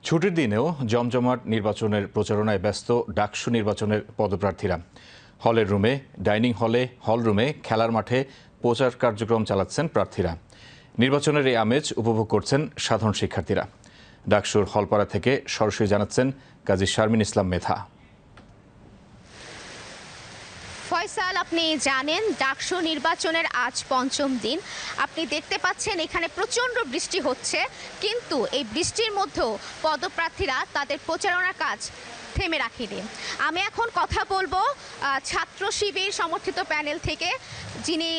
ছুটির দিনেও জমজমাট নির্বাচনের প্রচারণায় ব্যস্ত ডাকসু নির্বাচনের পদপ্রার্থীরা। হলের রুমে, ডাইনিং হলে, হলরুমে, খেলার মাঠে প্রচার কার্যক্রম চালাচ্ছেন প্রার্থীরা। নির্বাচনের এই আমেজ উপভোগ করছেন সাধারণ শিক্ষার্থীরা। ডাকসুর হলপাড়া থেকে সরাসরি জানাচ্ছেন কাজী শারমিন ইসলাম মেধা। ফয়সাল, আপনি জানেন ডাকসু নির্বাচনের আজ পঞ্চম দিন। আপনি দেখতে পাচ্ছেন এখানে প্রচণ্ড বৃষ্টি হচ্ছে, কিন্তু এই বৃষ্টির মধ্যেও পদপ্রার্থীরা তাদের প্রচারণার কাজ থেমে রাখেনি। আমি এখন কথা বলবো ছাত্র শিবির সমর্থিত প্যানেল থেকে, যিনি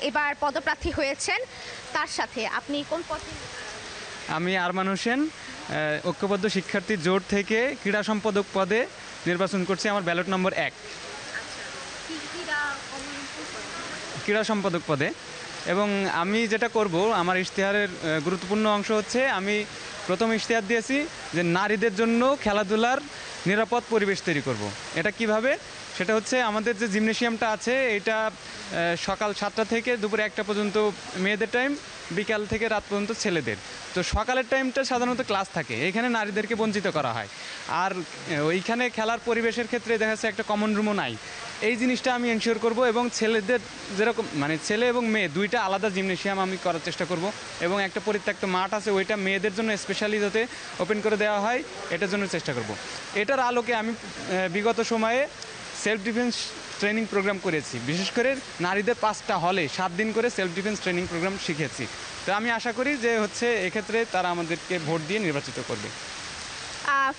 এবার পদপ্রার্থী হয়েছেন, তার সাথে। আপনি কোন পদে? আমি আরমান হোসেন, ঐক্যবদ্ধ শিক্ষার্থী জোট থেকে ক্রীড়া সম্পাদক পদে নির্বাচন করছি। আমার ব্যালট নম্বর 1, ক্রীড়া সম্পাদক পদে। এবং আমি যেটা করব, আমার ইশতেহারের গুরুত্বপূর্ণ অংশ হচ্ছে, আমি প্রথম ইশতেহার দিয়েছি যে নারীদের জন্য খেলাধুলার নিরাপদ পরিবেশ তৈরি করব। এটা কিভাবে? সেটা হচ্ছে, আমাদের যে জিমনেশিয়ামটা আছে, এটা সকাল 7টা থেকে দুপুর 1টা পর্যন্ত মেয়েদের টাইম, বিকাল থেকে রাত পর্যন্ত ছেলেদের। তো সকালের টাইমটা সাধারণত ক্লাস থাকে, এখানে নারীদেরকে বঞ্চিত করা হয়। আর ওইখানে খেলার পরিবেশের ক্ষেত্রে দেখা যাচ্ছে একটা কমন রুমও নাই। এই জিনিসটা আমি এনশিওর করব, এবং ছেলেদের যেরকম ছেলে এবং মেয়ে দুইটা আলাদা জিমনেশিয়াম আমি করার চেষ্টা করব। এবং একটা পরিত্যক্ত মাঠ আছে, ওইটা মেয়েদের জন্য স্পেশালি যাতে ওপেন করে দেওয়া হয়, এটার জন্য চেষ্টা করব। এটার আলোকে আমি বিগত সময়ে সেলফ ডিফেন্স ট্রেনিং প্রোগ্রাম করেছি। বিশেষ করে নারীদের 5টা হলে 7 দিন করে সেলফ ডিফেন্স ট্রেনিং প্রোগ্রাম শিখেছি। তো আমি আশা করি যে এক্ষেত্রে তারা আমাদেরকে ভোট দিয়ে নির্বাচিত করবে।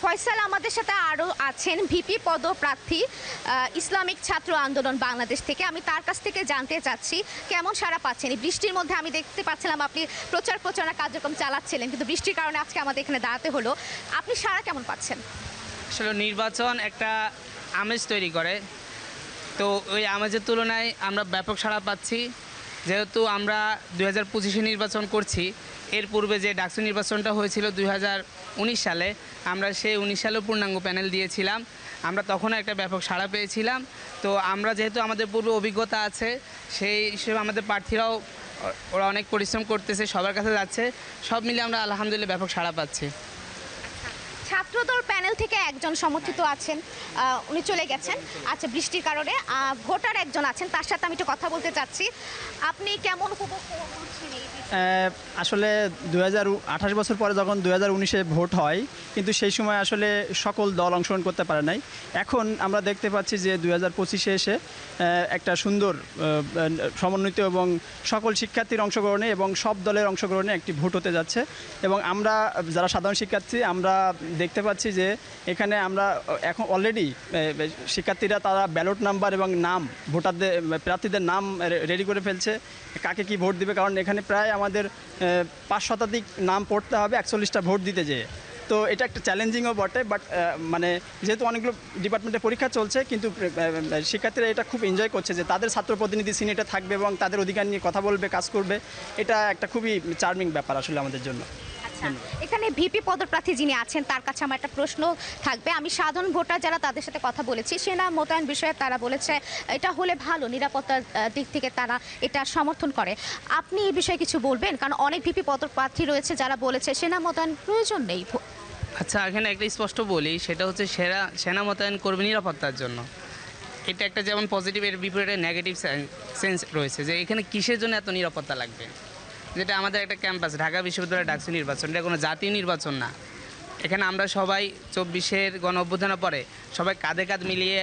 ফয়সাল, আমাদের সাথে আরও আছেন ভিপি পদপ্রার্থী ইসলামিক ছাত্র আন্দোলন বাংলাদেশ থেকে। আমি তার কাছ থেকে জানতে চাচ্ছি কেমন সাড়া পাচ্ছেন। এই বৃষ্টির মধ্যে আমি দেখতে পাচ্ছিলাম আপনি প্রচারণা কার্যক্রম চালাচ্ছিলেন, কিন্তু বৃষ্টির কারণে আজকে আমাদের এখানে দাঁড়াতে হলো। আপনি সাড়া কেমন পাচ্ছেন? আসলে নির্বাচন একটা আমেজ তৈরি করে, তো ওই আমেজের তুলনায় আমরা ব্যাপক সাড়া পাচ্ছি। যেহেতু আমরা 2025-এ নির্বাচন করছি, এর পূর্বে যে ডাকসু নির্বাচনটা হয়েছিল 2019 সালে, আমরা সেই 19 সালেও পূর্ণাঙ্গ প্যানেল দিয়েছিলাম। আমরা তখনও একটা ব্যাপক সাড়া পেয়েছিলাম। তো আমরা যেহেতু আমাদের পূর্ব অভিজ্ঞতা আছে, সেই হিসেবে আমাদের প্রার্থীরাও ওরা অনেক পরিশ্রম করতেছে, সবার কাছে যাচ্ছে। সব মিলে আমরা আলহামদুলিল্লাহ ব্যাপক সাড়া পাচ্ছি। ছাত্রদল প্যানেল থেকে একজন সমর্থিত আছেন, উনি চলে গেছেন আচ্ছা বৃষ্টির কারণে। ভোটার একজন আছেন, তার সাথে আমি একটু কথা বলতে চাচ্ছি। আপনি কেমন উপভোগ করছেন এই বিষয়ে? আসলে 2028 বছর পরে যখন 2019-এ ভোট হয়, কিন্তু সেই সময় আসলে সকল দল অংশগ্রহণ করতে পারে নাই। এখন আমরা দেখতে পাচ্ছি যে 2025-এ এসে একটা সুন্দর সমন্বিত এবং সকল শিক্ষার্থীর অংশগ্রহণে এবং সব দলের অংশগ্রহণে একটি ভোট হতে যাচ্ছে। এবং আমরা যারা সাধারণ শিক্ষার্থী, আমরা দেখতে পাচ্ছি যে এখানে আমরা এখন অলরেডি শিক্ষার্থীরা তারা ব্যালট নাম্বার এবং নাম, ভোটারদের প্রার্থীদের নাম রেডি করে ফেলছে, কাকে কি ভোট দিবে। কারণ এখানে প্রায় আমাদের 5 শতাধিক নাম পড়তে হবে 41টা ভোট দিতে যেয়ে। তো এটা একটা চ্যালেঞ্জিংও বটে, বাট যেহেতু অনেকগুলো ডিপার্টমেন্টে পরীক্ষা চলছে, কিন্তু শিক্ষার্থীরা এটা খুব এনজয় করছে যে তাদের ছাত্র প্রতিনিধি সিনেটে থাকবে এবং তাদের অধিকার নিয়ে কথা বলবে, কাজ করবে। এটা একটা খুবই চার্মিং ব্যাপার আসলে আমাদের জন্য। এখানে ভিপি পদপ্রার্থী যিনি আছেন, তার কাছে আমার একটা প্রশ্ন থাকবে। আমি সাধারণ ভোটার যারা, তাদের সাথে কথা বলেছি, সেনা মোতায়েন বিষয়ে তারা বলেছে এটা হলে ভালো, নিরাপত্তার দিক থেকে তারা এটা সমর্থন করে। আপনি এই বিষয়ে কিছু বলবেন? কারণ অনেক ভিপি পদপ্রার্থী রয়েছে যারা বলেছে সেনা মোতায়েন প্রয়োজন নেই। আচ্ছা, এখানে একটা স্পষ্ট বলি, সেটা হচ্ছে সেনা মোতায়েন করবে নিরাপত্তার জন্য। এটা একটা যেমন পজিটিভ, এর বিপরীতে নেগেটিভ সেন্স রয়েছে যে এখানে কিসের জন্য এত নিরাপত্তা লাগবে। যেটা আমাদের একটা ক্যাম্পাস, ঢাকা বিশ্ববিদ্যালয়ের ডাকসু নির্বাচন, এটা কোনো জাতীয় নির্বাচন না। এখানে আমরা সবাই 24-এর গণ অভ্যুত্থানের পরে সবাই কাঁধে কাঁধ মিলিয়ে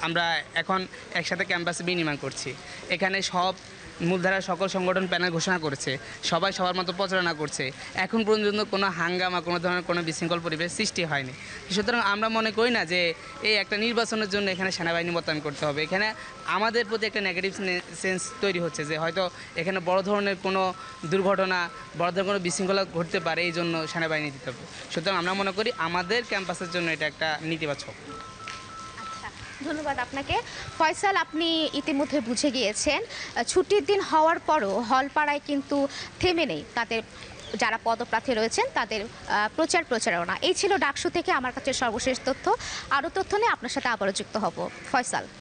আমরা এখন একসাথে ক্যাম্পাসে বিনিময় করছি। এখানে সব মূলধারার সকল সংগঠন প্যানেল ঘোষণা করেছে, সবাই সবার মতো প্রচারণা করছে। এখন পর্যন্ত কোনো হাঙ্গামা, কোনো ধরনের কোনো বিশৃঙ্খল পরিবেশ সৃষ্টি হয়নি। সুতরাং আমরা মনে করি না যে এই একটা নির্বাচনের জন্য এখানে সেনাবাহিনী মোতায়েন করতে হবে। এখানে আমাদের প্রতি একটা নেগেটিভ সেন্স তৈরি হচ্ছে যে হয়তো এখানে বড় ধরনের কোনো দুর্ঘটনা, বড় ধরনের কোনো বিশৃঙ্খলা ঘটতে পারে, এই জন্য সেনাবাহিনী দিতে হবে। সুতরাং আমরা মনে করি আমাদের ক্যাম্পাসের জন্য এটা একটা নেতিবাচক। ধন্যবাদ আপনাকে। ফয়সাল, আপনি ইতিমধ্যে বুঝে গিয়েছেন ছুটির দিন হওয়ার পরও হলপাড়ায় কিন্তু থেমে নেই তাদের, যারা পদপ্রার্থী রয়েছেন তাদের প্রচারণা। এই ছিল ডাকসু থেকে আমার কাছে সর্বশেষ তথ্য। আরও তথ্য নিয়ে আপনার সাথে আবারও যুক্ত হব। ফয়সাল।